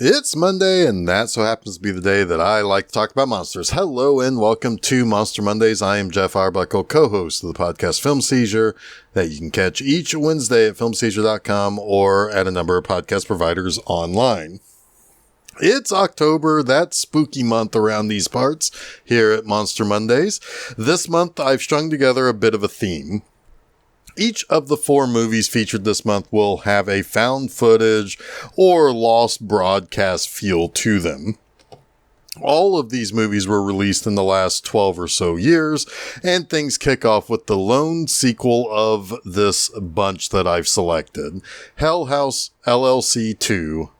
It's Monday, and that so happens to be the day that I like to talk about monsters. Hello, and welcome to Monster Mondays. I am Jeff Arbuckle, co-host of the podcast Film Seizure, that you can catch each Wednesday at filmseizure.com or at a number of podcast providers online. It's October, that spooky month around these parts, here at Monster Mondays. This month, I've strung together a bit of a theme. Each of the 4 movies featured this month will have a found footage or lost broadcast feel to them. All of these movies were released in the last 12 or so years, and things kick off with the lone sequel of this bunch that I've selected, Hell House LLC II,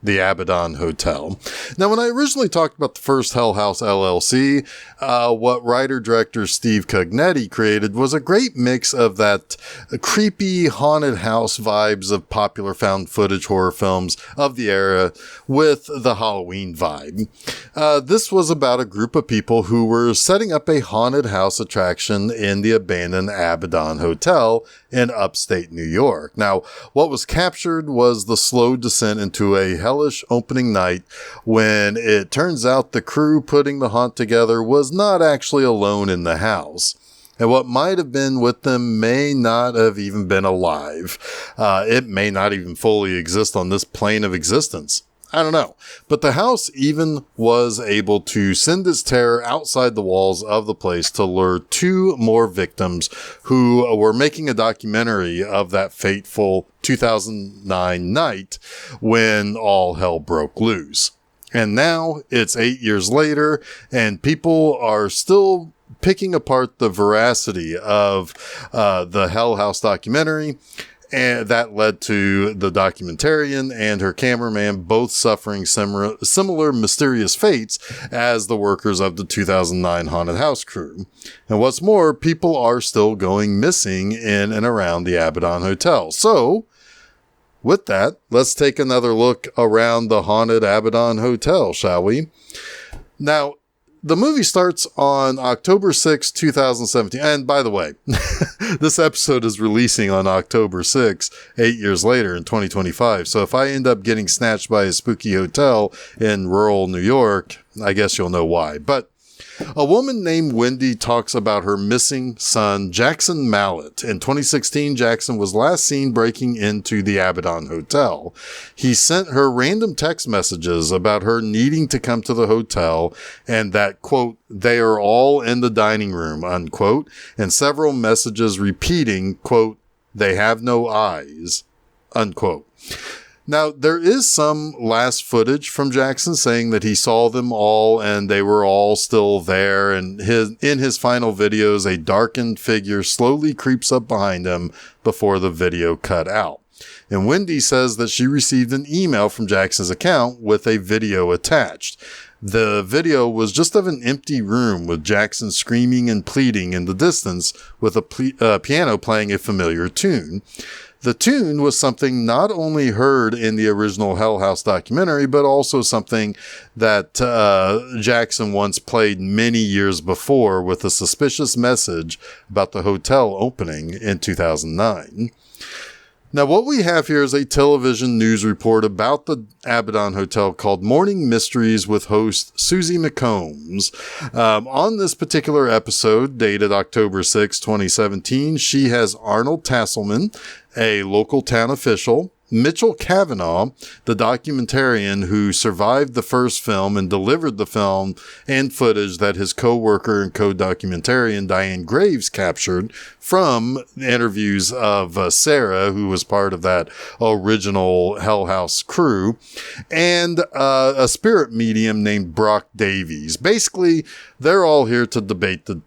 the Abaddon Hotel. Now, when I originally talked about the first Hell House LLC, what writer-director Steve Cognetti created was a great mix of that creepy haunted house vibes of popular found footage horror films of the era with the Halloween vibe. This was about a group of people who were setting up a haunted house attraction in the abandoned Abaddon Hotel in upstate New York. Now, what was captured was the slow descent into a hellish opening night when it turns out the crew putting the haunt together was not actually alone in the house. And what might have been with them may not have even been alive. It may not even fully exist on this plane of existence. I don't know. But the house even was able to send its terror outside the walls of the place to lure 2 more victims who were making a documentary of that fateful 2009 night when all hell broke loose. And now it's 8 years later, and people are still picking apart the veracity of the Hell House documentary. And that led to the documentarian and her cameraman both suffering similar mysterious fates as the workers of the 2009 haunted house crew. And what's more, people are still going missing in and around the Abaddon Hotel. So, with that, let's take another look around the haunted Abaddon Hotel, shall we? Now, the movie starts on October 6, 2017. And by the way, this episode is releasing on October 6, 8 years later in 2025. So if I end up getting snatched by a spooky hotel in rural New York, I guess you'll know why. But a woman named Wendy talks about her missing son, Jackson Mallet. In 2016, Jackson was last seen breaking into the Abaddon Hotel. He sent her random text messages about her needing to come to the hotel and that, quote, they are all in the dining room, unquote, and several messages repeating, quote, they have no eyes, unquote. Now, there is some last footage from Jackson saying that he saw them all and they were all still there. And in his final videos, a darkened figure slowly creeps up behind him before the video cut out. And Wendy says that she received an email from Jackson's account with a video attached. The video was just of an empty room with Jackson screaming and pleading in the distance with a piano playing a familiar tune. The tune was something not only heard in the original Hell House documentary, but also something that Jackson once played many years before with a suspicious message about the hotel opening in 2009. Now, what we have here is a television news report about the Abaddon Hotel called Morning Mysteries with host Susie McCombs. On this particular episode, dated October 6, 2017, she has Arnold Tasselman, a local town official, Mitchell Cavanaugh, the documentarian who survived the first film and delivered the film and footage that his co-worker and co-documentarian Diane Graves captured from interviews of Sarah, who was part of that original Hell House crew, and a spirit medium named Brock Davies. Basically, they're all here to debate the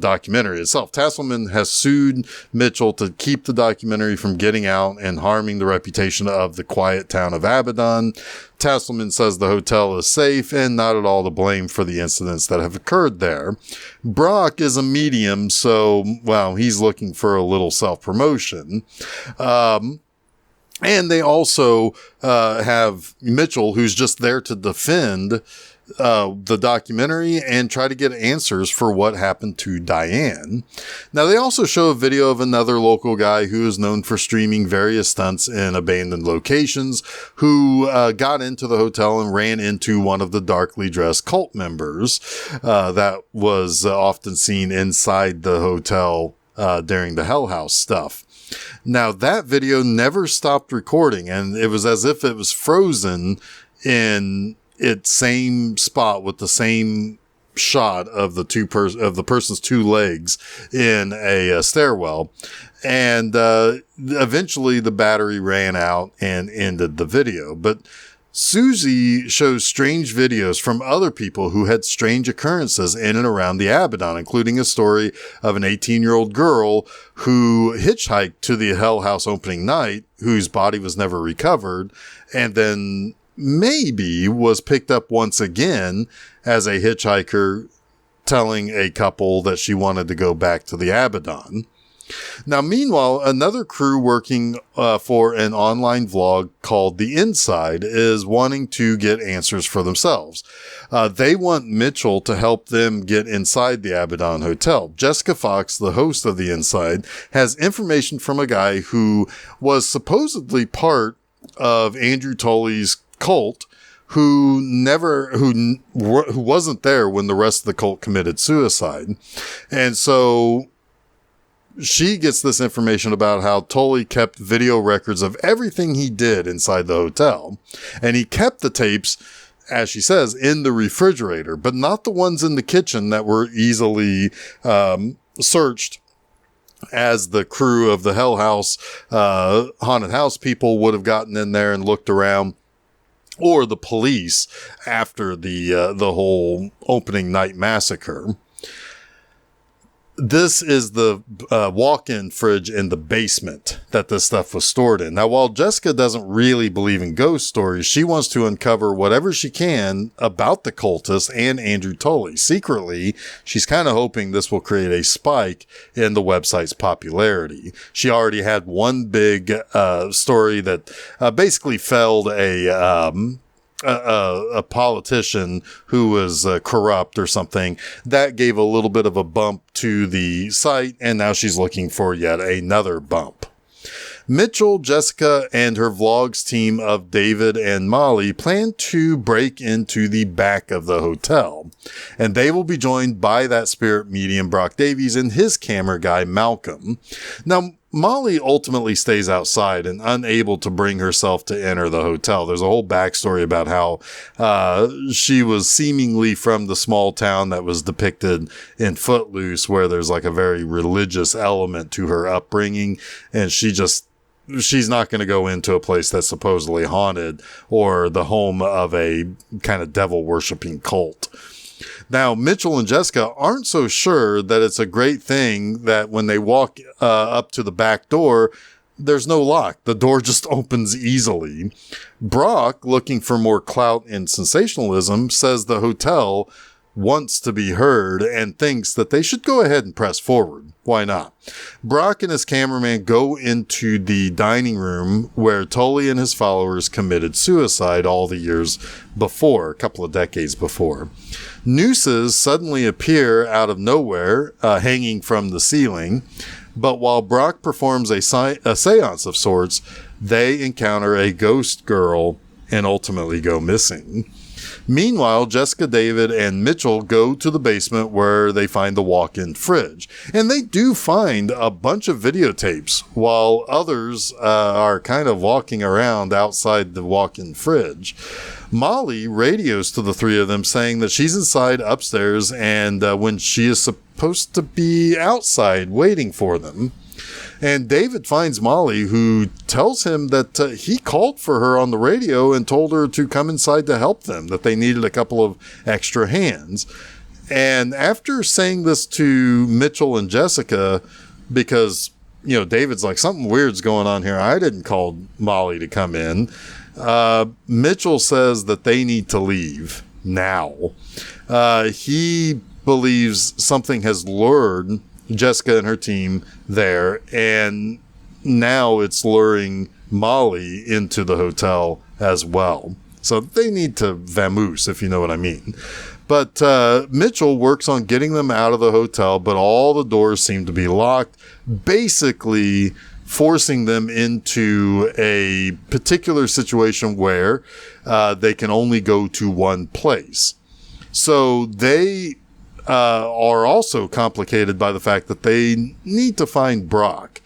documentary itself. Tasselman has sued Mitchell to keep the documentary from getting out and harming the reputation of the quiet town of Abaddon. Tasselman says the hotel is safe and not at all to blame for the incidents that have occurred there. Brock is a medium, so, well, he's looking for a little self-promotion. And they also have Mitchell, who's just there to defend the documentary and try to get answers for what happened to Diane. Now, they also show a video of another local guy who is known for streaming various stunts in abandoned locations, who got into the hotel and ran into one of the darkly dressed cult members that was often seen inside the hotel during the Hell House stuff. Now, that video never stopped recording, and it was as if it was frozen in its same spot with the same shot of the person's two legs in a stairwell. And eventually the battery ran out and ended the video. But Susie shows strange videos from other people who had strange occurrences in and around the Abaddon, including a story of an 18-year-old girl who hitchhiked to the Hell House opening night, whose body was never recovered, and then maybe was picked up once again as a hitchhiker, telling a couple that she wanted to go back to the Abaddon. Now, meanwhile, another crew working for an online vlog called The Inside is wanting to get answers for themselves. They want Mitchell to help them get inside the Abaddon Hotel. Jessica Fox, the host of The Inside, has information from a guy who was supposedly part of Andrew Tully's cult, who wasn't there when the rest of the cult committed suicide. And so she gets this information about how Tully kept video records of everything he did inside the hotel. And he kept the tapes, as she says, in the refrigerator, but not the ones in the kitchen that were easily searched, as the crew of the Hell House haunted house people would have gotten in there and looked around, or the police after the whole opening night massacre. This is the walk-in fridge in the basement that this stuff was stored in. Now, while Jessica doesn't really believe in ghost stories, she wants to uncover whatever she can about the cultists and Andrew Tully. Secretly, she's kind of hoping this will create a spike in the website's popularity. She already had one big story that basically felled a politician who was corrupt or something. That gave a little bit of a bump to the site, and now she's looking for yet another bump. Mitchell, Jessica, and her vlogs team of David and Molly plan to break into the back of the hotel, and they will be joined by that spirit medium Brock Davies and his camera guy Malcolm. Now, Molly ultimately stays outside and unable to bring herself to enter the hotel. There's a whole backstory about how she was seemingly from the small town that was depicted in Footloose, where there's like a very religious element to her upbringing, and she's not going to go into a place that's supposedly haunted or the home of a kind of devil worshipping cult. Now, Mitchell and Jessica aren't so sure that it's a great thing that when they walk up to the back door, there's no lock. The door just opens easily. Brock, looking for more clout and sensationalism, says the hotel wants to be heard and thinks that they should go ahead and press forward. Why not? Brock and his cameraman go into the dining room where Tully and his followers committed suicide all the years before, a couple of decades before. Nooses suddenly appear out of nowhere, hanging from the ceiling, but while Brock performs a seance of sorts, they encounter a ghost girl and ultimately go missing. Meanwhile, Jessica, David, and Mitchell go to the basement where they find the walk-in fridge. And they do find a bunch of videotapes, while others are kind of walking around outside the walk-in fridge. Molly radios to the three of them saying that she's inside upstairs and when she is supposed to be outside waiting for them. And David finds Molly, who tells him that he called for her on the radio and told her to come inside to help them, that they needed a couple of extra hands. And after saying this to Mitchell and Jessica, because, David's like, something weird's going on here. I didn't call Molly to come in. Mitchell says that they need to leave now. He believes something has lured Jessica and her team there, and now it's luring Molly into the hotel as well. So they need to vamoose, if you know what I mean. But Mitchell works on getting them out of the hotel, but all the doors seem to be locked, basically forcing them into a particular situation where they can only go to one place. So they are also complicated by the fact that they need to find Brock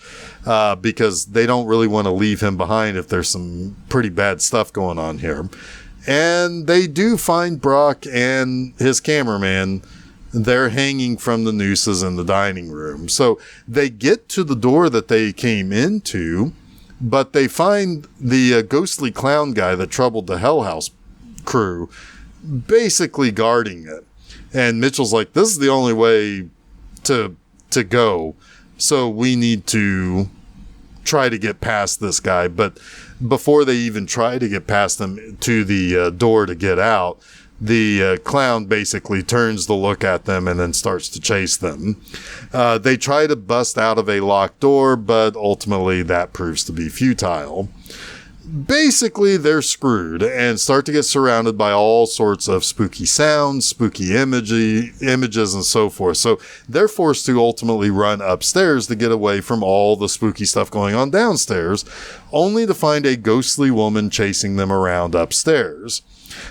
because they don't really want to leave him behind if there's some pretty bad stuff going on here. And they do find Brock and his cameraman. They're hanging from the nooses in the dining room. So they get to the door that they came into, but they find the ghostly clown guy that troubled the Hell House crew basically guarding it. And Mitchell's like, this is the only way to go. So we need to try to get past this guy. But before they even try to get past them to the door to get out, the clown basically turns to look at them and then starts to chase them. They try to bust out of a locked door, but ultimately that proves to be futile. Basically, they're screwed and start to get surrounded by all sorts of spooky sounds, spooky images, and so forth. So they're forced to ultimately run upstairs to get away from all the spooky stuff going on downstairs, only to find a ghostly woman chasing them around upstairs.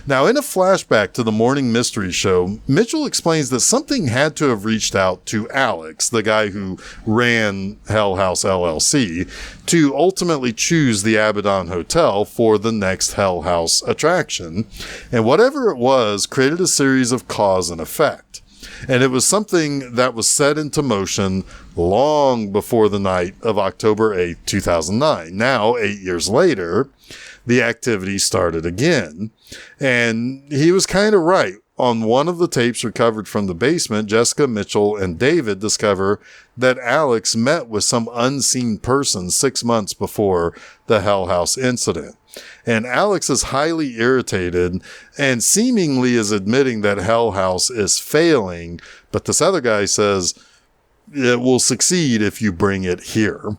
Now, in a flashback to the morning mystery show, Mitchell explains that something had to have reached out to Alex, the guy who ran Hell House LLC, to ultimately choose the Abaddon Hotel for the next Hell House attraction. And whatever it was created a series of cause and effect. And it was something that was set into motion long before the night of October 8th, 2009. Now, 8 years later, the activity started again. And he was kind of right. On one of the tapes recovered from the basement, Jessica, Mitchell, and David discover that Alex met with some unseen person 6 months before the Hell House incident. And Alex is highly irritated and seemingly is admitting that Hell House is failing, but this other guy says it will succeed if you bring it here.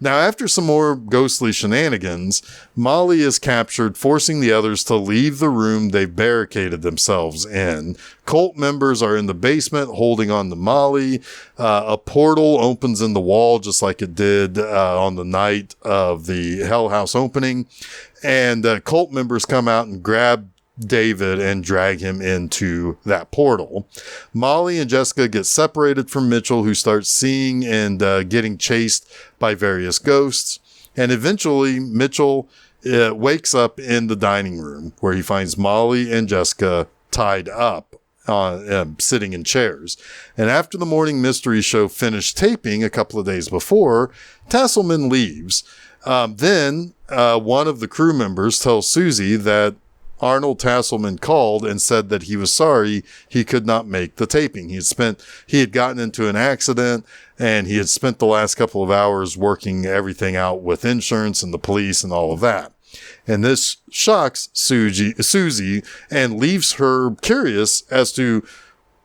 Now, after some more ghostly shenanigans, Molly is captured, forcing the others to leave the room they've barricaded themselves in. Cult members are in the basement holding on to Molly. A portal opens in the wall just like it did on the night of the Hell House opening. And cult members come out and grab David and drag him into that portal. Molly and Jessica get separated from Mitchell, who starts seeing and getting chased by various ghosts. And eventually Mitchell wakes up in the dining room where he finds Molly and Jessica tied up, sitting in chairs. And after the morning mystery show finished taping a couple of days before, Tasselman leaves. Then one of the crew members tells Susie that Arnold Tasselman called and said that he was sorry he could not make the taping. He had gotten into an accident and he had spent the last couple of hours working everything out with insurance and the police and all of that. And this shocks Susie and leaves her curious as to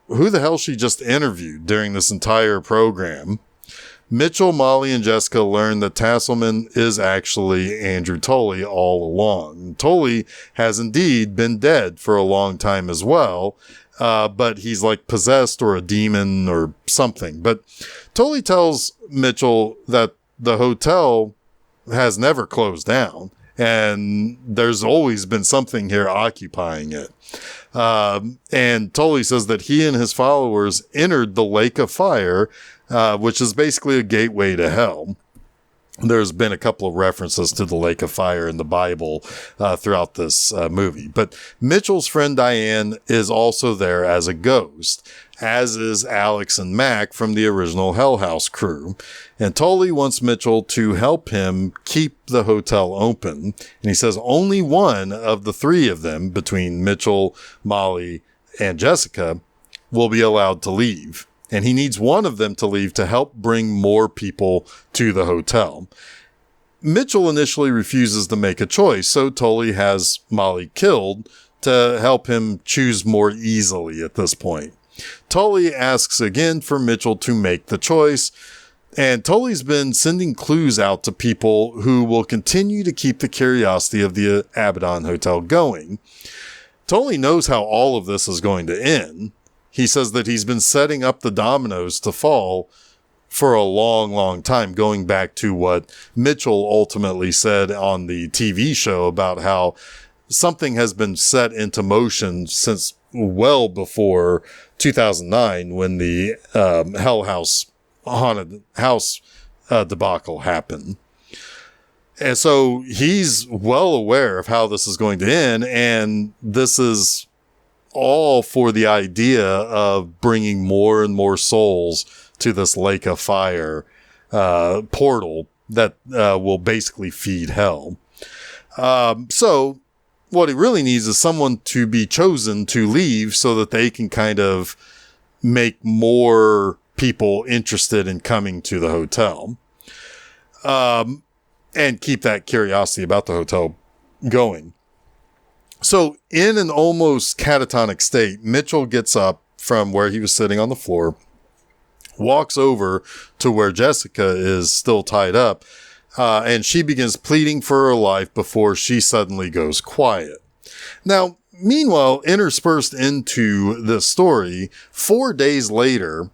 who the hell she just interviewed during this entire program. Mitchell, Molly, and Jessica learn that Tasselman is actually Andrew Tully all along. Tully has indeed been dead for a long time as well, but he's like possessed or a demon or something. But Tully tells Mitchell that the hotel has never closed down, and there's always been something here occupying it. And Tully says that he and his followers entered the Lake of Fire, which is basically a gateway to hell. There's been a couple of references to the Lake of Fire in the Bible throughout this movie. But Mitchell's friend Diane is also there as a ghost, as is Alex and Mac from the original Hell House crew. And Tully wants Mitchell to help him keep the hotel open. And he says only one of the three of them, between Mitchell, Molly, and Jessica, will be allowed to leave. And he needs one of them to leave to help bring more people to the hotel. Mitchell initially refuses to make a choice, so Tully has Molly killed to help him choose more easily at this point. Tully asks again for Mitchell to make the choice, And Tully's been sending clues out to people who will continue to keep the curiosity of the Abaddon Hotel going. Tully knows how all of this is going to end. He says that he's been setting up the dominoes to fall for a long, long time, going back to what Mitchell ultimately said on the TV show about how something has been set into motion since well before 2009 when the Hell House haunted house debacle happened. And so he's well aware of how this is going to end, and this is all for the idea of bringing more and more souls to this lake of fire portal that will basically feed hell. So what he really needs is someone to be chosen to leave so that they can kind of make more people interested in coming to the hotel, and keep that curiosity about the hotel going. So in an almost catatonic state, Mitchell gets up from where he was sitting on the floor, walks over to where Jessica is still tied up, and she begins pleading for her life before she suddenly goes quiet. Now, meanwhile, interspersed into this story, 4 days later,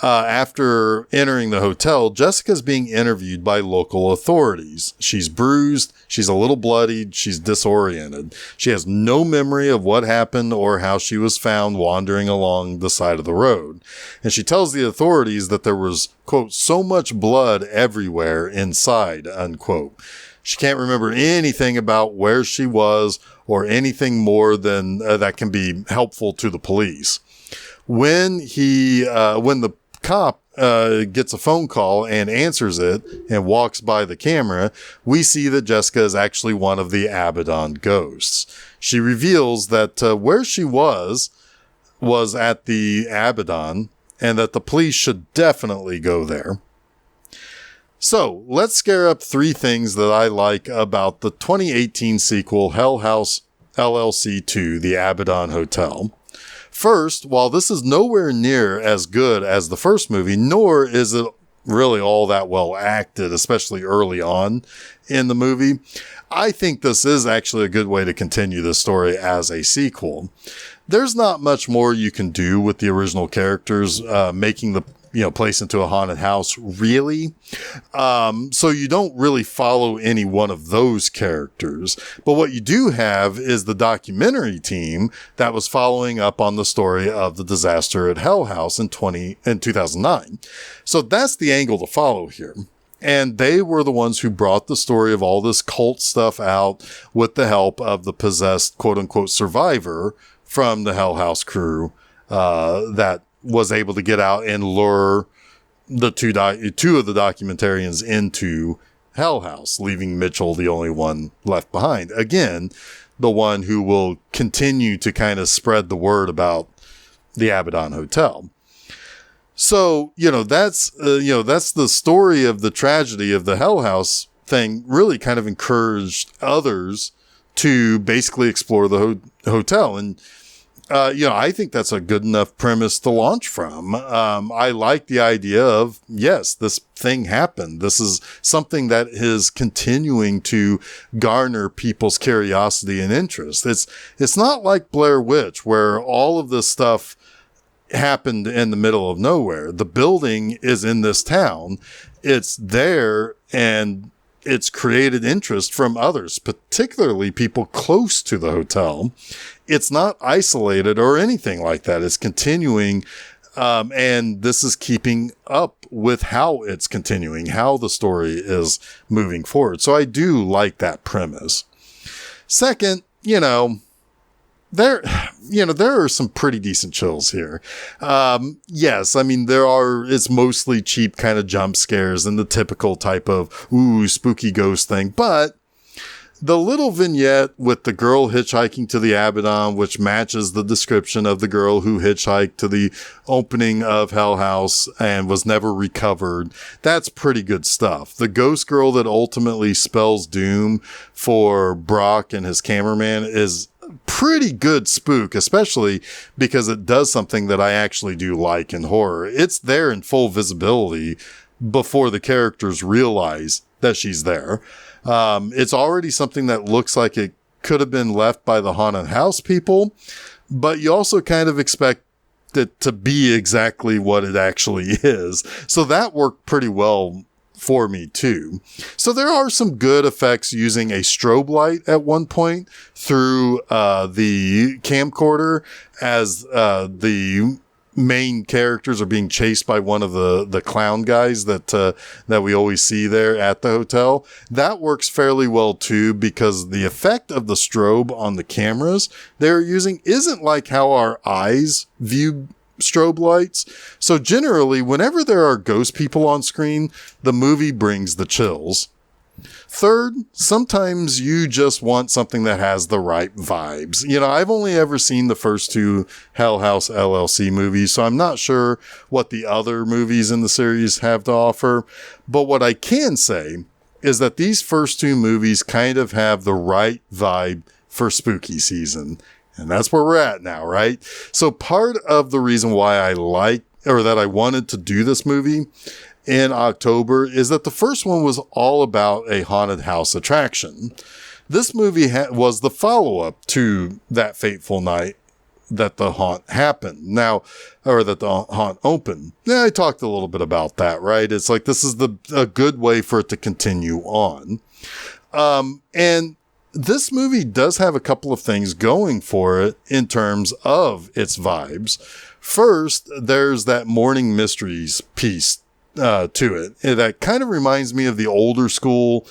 after entering the hotel, Jessica's being interviewed by local authorities. She's bruised, she's a little bloodied, she's disoriented. She has no memory of what happened or how she was found wandering along the side of the road. And she tells the authorities that there was, quote, so much blood everywhere inside, unquote. She can't remember anything about where she was or anything more than that can be helpful to the police. When the cop gets a phone call and answers it and walks by the camera, we see that Jessica is actually one of the Abaddon ghosts. She reveals that where she was at the Abaddon, and that the police should definitely go there. So let's scare up 3 things that I like about the 2018 sequel Hell House LLC II, The Abaddon Hotel. First, while this is nowhere near as good as the first movie, nor is it really all that well acted, especially early on in the movie, I think this is actually a good way to continue the story as a sequel. There's not much more you can do with the original characters, making the place into a haunted house, really. So you don't really follow any one of those characters. But what you do have is the documentary team that was following up on the story of the disaster at Hell House in 2009. So that's the angle to follow here. And they were the ones who brought the story of all this cult stuff out with the help of the possessed quote unquote survivor from the Hell House crew, that was able to get out and lure the two of the documentarians into Hell House, leaving Mitchell the only one left behind. Again, the one who will continue to kind of spread the word about the Abaddon Hotel. So, that's the story of the tragedy of the Hell House thing. Really kind of encouraged others to basically explore the hotel. And I think that's a good enough premise to launch from. I like the idea of, yes, this thing happened. This is something that is continuing to garner people's curiosity and interest. It's not like Blair Witch, where all of this stuff happened in the middle of nowhere. The building is in this town. It's there, and it's created interest from others, particularly people close to the hotel. It's not isolated or anything like that. It's continuing, and this is keeping up with how it's continuing, how the story is moving forward. So I do like that premise. Second, there are some pretty decent chills here. Yes, I mean, it's mostly cheap kind of jump scares and the typical type of, ooh, spooky ghost thing. But the little vignette with the girl hitchhiking to the Abaddon, which matches the description of the girl who hitchhiked to the opening of Hell House and was never recovered, that's pretty good stuff. The ghost girl that ultimately spells doom for Brock and his cameraman is pretty good spook, especially because it does something that I actually do like in horror. It's there in full visibility before the characters realize that she's there. It's already something that looks like it could have been left by the haunted house people, but you also kind of expect it to be exactly what it actually is. So that worked pretty well for me too. So there are some good effects using a strobe light at one point through the camcorder as the main characters are being chased by one of the clown guys that we always see there at the hotel. That works fairly well too, because the effect of the strobe on the cameras they're using isn't like how our eyes view strobe lights. So generally, whenever there are ghost people on screen, the movie brings the chills. Third, sometimes you just want something that has the right vibes. You know, I've only ever seen the first two Hell House LLC movies, so I'm not sure what the other movies in the series have to offer. But what I can say is that these first two movies kind of have the right vibe for spooky season. And that's where we're at now, right? So part of the reason why I that I wanted to do this movie in October is that the first one was all about a haunted house attraction. This movie was the follow-up to that fateful night that the haunt happened. Or that the haunt opened. Yeah, I talked a little bit about that, right? It's like, this is a good way for it to continue on. And this movie does have a couple of things going for it in terms of its vibes. First, there's that morning mysteries piece to it. That kind of reminds me of the older school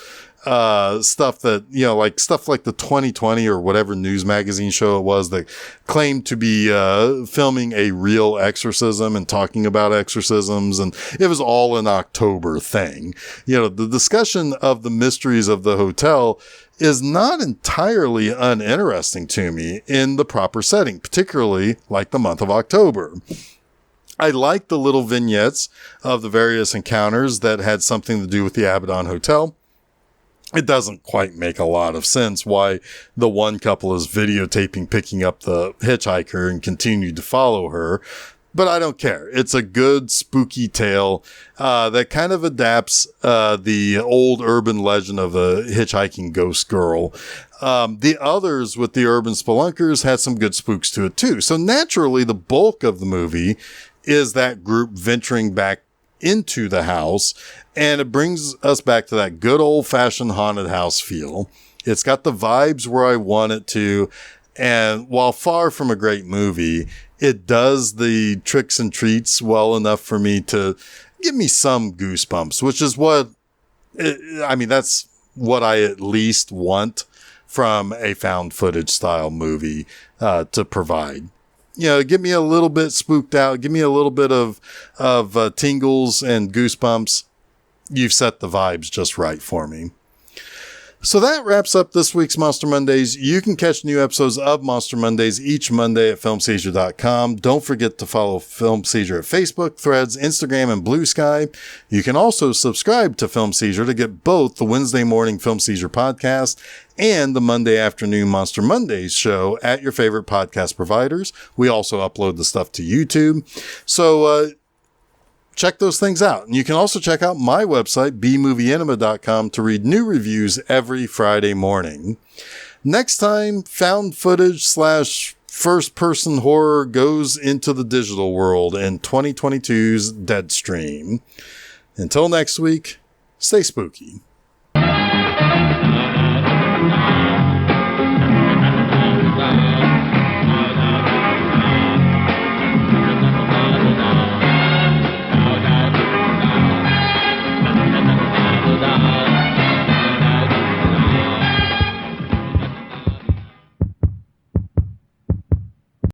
stuff that, you know, like stuff like the 2020 or whatever news magazine show it was that claimed to be filming a real exorcism and talking about exorcisms, and it was all an October thing. You know, the discussion of the mysteries of the hotel is not entirely uninteresting to me in the proper setting, particularly like the month of October. I like the little vignettes of the various encounters that had something to do with the Abaddon Hotel. It doesn't quite make a lot of sense why the one couple is videotaping picking up the hitchhiker and continued to follow her, but I don't care. It's a good spooky tale that kind of adapts the old urban legend of a hitchhiking ghost girl. The others with the urban spelunkers had some good spooks to it too. So naturally, the bulk of the movie is that group venturing back into the house, and it brings us back to that good old-fashioned haunted house feel. It's got the vibes where I want it to, and while far from a great movie, it does the tricks and treats well enough for me to give me some goosebumps, which is that's what I at least want from a found footage style movie to provide. You know, get me a little bit spooked out. Give me a little bit of tingles and goosebumps. You've set the vibes just right for me. So that wraps up this week's Monster Mondays. You can catch new episodes of Monster Mondays each Monday at filmseizure.com. Don't forget to follow Film Seizure at Facebook, Threads, Instagram, and Blue Sky. You can also subscribe to Film Seizure to get both the Wednesday morning Film Seizure podcast and the Monday afternoon Monster Mondays show at your favorite podcast providers. We also upload the stuff to YouTube. So, check those things out. And you can also check out my website, bmovieenema.com, to read new reviews every Friday morning. Next time, found footage / first-person horror goes into the digital world in 2022's Deadstream. Until next week, stay spooky.